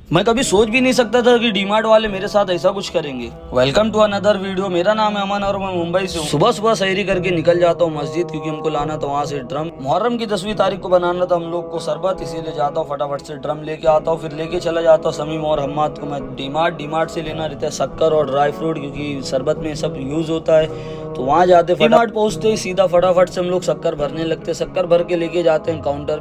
मैं कभी सोच भी नहीं सकता था कि डीमार्ट वाले मेरे साथ ऐसा कुछ करेंगे। Welcome to another video. मेरा नाम है अमन और मैं मुंबई से हूँ। सुबह सुबह सैरी करके निकल जाता हूँ मस्जिद, क्योंकि हमको लाना था वहाँ से ड्रम। मुहर्रम की 10वीं तारीख को बनाना था हम लोग को शरबत, इसीलिए जाता हूँ फटाफट से ड्रम लेके आता हूँ। फिर लेके चला जाता हूँ समीम और हम्माद को मैं डीमार्ट से लेना रहता है शक्कर और ड्राई फ्रूट, क्योंकि शरबत में सब यूज होता है। तो वहाँ जाते डीमार्ट पहुँचते ही सीधा फटाफट से हम लोग शक्कर भरने लगते हैं। शक्कर भर के लेके जाते हैं काउंटर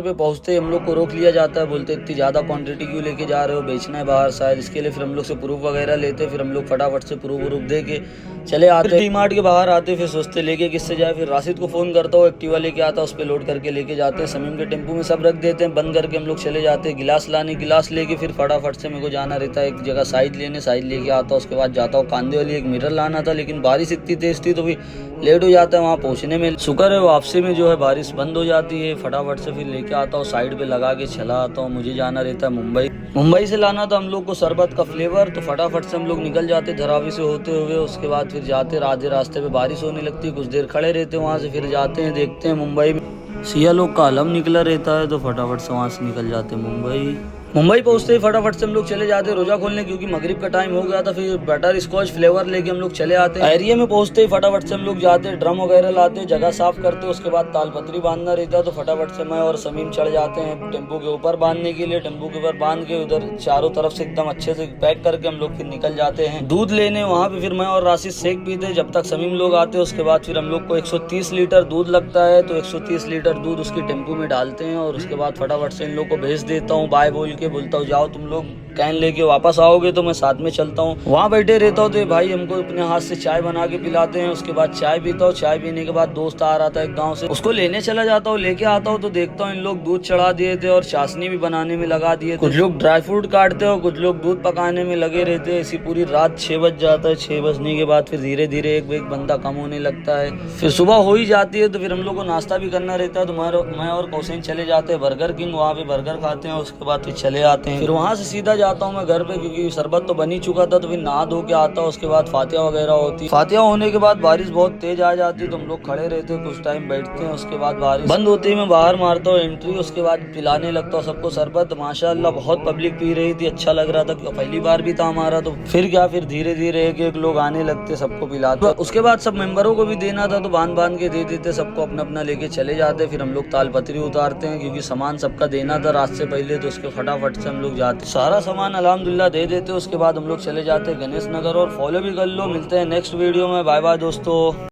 पे पहुँचते ही हम लोग को रोक लिया जाता है। बोलते इतनी ज़्यादा क्वांटिटी क्यों लेके जा रहे हो, बेचना है बाहर शायद, इसके लिए फिर हम लोग से प्रूफ वगैरह लेते। फिर हम लोग फटाफट से प्रूफ दे के चले आते। डीमार्ट के बाहर आते फिर सोचते लेके किससे जाए। फिर राशिद को फ़ोन करता हूँ, एक्टिवा लेके आता, उस पर लोड करके लेके जाते हैं। समीम के टेम्पू में सब रख देते हैं, बंद करके हम लोग चले जाते हैं गिलास लाने। गिलास लेके फिर फटाफट से मेरे को जाना रहता है एक जगह साइज लेने। साइज लेके आता हूँ, उसके बाद जाता हूँ कांदे वाली एक मिरर लाना था, लेकिन बारिश इतनी तेज थी तो भी लेट हो जाता है वहाँ पहुँचने में। शुक्र है वापसी में जो है बारिश बंद हो जाती है। फटाफट से फिर लेके आता हूँ, साइड पे लगा के चला आता हूँ। मुझे जाना रहता है मुंबई से लाना था हम लोग को शरबत का फ्लेवर। तो फटाफट से हम लोग निकल जाते धरावी से होते हुए। उसके बाद फिर जाते आधे रास्ते पे बारिश होने लगती है, कुछ देर खड़े रहते हैं वहाँ से। फिर जाते हैं देखते हैं मुंबई में सिया लोग का अलम निकला रहता है, तो फटाफट से वहाँ से निकल जाते हैं मुंबई पहुंचते ही फटाफट से हम लोग चले जाते रोजा खोलने, क्योंकि मगरिब का टाइम हो गया था। फिर बटर स्कॉच फ्लेवर लेके हम लोग चले आते हैं। एरिया में पहुंचते ही फटाफट से हम लोग जाते ड्रम वगैरह लाते, जगह साफ करते। उसके बाद तालपत्री बांधना रहता है, तो फटाफट से मैं और समीम चढ़ जाते हैं टेम्पो के ऊपर बांधने के लिए। टेम्पो के ऊपर बांध के उधर चारों तरफ से एकदम अच्छे से पैक करके हम लोग फिर निकल जाते हैं दूध लेने। वहाँ पे फिर मैं और राशिद शेक पीते जब तक समीम लोग आते। उसके बाद फिर हम लोग को 130 लीटर दूध लगता है, तो 130 लीटर दूध उसकी टेम्पो में डालते हैं। और उसके बाद फटाफट से इन लोग को भेज देता हूँ, बाय बोल के बोलता हूँ जाओ तुम लोग कैन लेके वापस आओगे तो मैं साथ में चलता हूँ। वहाँ बैठे रहता हूँ तो भाई हमको अपने हाथ से चाय बना के पिलाते हैं। उसके बाद चाय पीता हूँ। चाय पीने के बाद दोस्त आ रहा था एक गांव से, उसको लेने चला जाता हूँ। लेके आता हूँ तो देखता हूँ इन लोग दूध चढ़ा दिए थे और चाशनी भी बनाने में लगा दिए थे। कुछ लोग ड्राई फ्रूट काटते हो, कुछ लोग दूध पकाने में लगे रहते हैं। ऐसी पूरी रात 6 बज जाता है। 6 बजने के बाद फिर धीरे धीरे एक बंदा कम होने लगता है। फिर सुबह हो ही जाती है, तो फिर हम लोग को नाश्ता भी करना रहता है। तो मैं और कौशेन चले जाते हैं बर्गर किंग, वहाँ पे बर्गर खाते हैं। उसके बाद फिर चले आते हैं। फिर वहाँ से सीधा जाता हूँ मैं घर पे, क्योंकि शरबत तो बन ही चुका था। तो फिर नहा धो के आता हूँ। उसके बाद फातिहा वगैरह होती। फातिहा होने के बाद बारिश बहुत तेज आ जाती है, तो हम लोग खड़े रहते हैं, कुछ टाइम बैठते हैं। उसके बाद बारिश बंद होती है, मैं बाहर मारता हूँ एंट्री। उसके बाद पिलाने लगता हूँ सबको शरबत। माशाल्लाह बहुत पब्लिक पी रही थी, अच्छा लग रहा था, पहली बार भी था हमारा। तो फिर क्या, फिर धीरे धीरे एक लोग आने लगते, सबको पिलाते। उसके बाद सब मेंबरों को भी देना था, तो बांध के दे देते सबको, अपना अपना लेके चले जाते। फिर हम लोग तालपत्री उतारते हैं, क्योंकि सामान सबका देना था रात से पहले। तो उसके फटाफट से हम लोग जाते, सारा सामान अल्हम्दुलिल्लाह दे देते। उसके बाद हम लोग चले जाते गणेश नगर। और फॉलो भी कर लो। मिलते हैं नेक्स्ट वीडियो में। बाय बाय दोस्तों।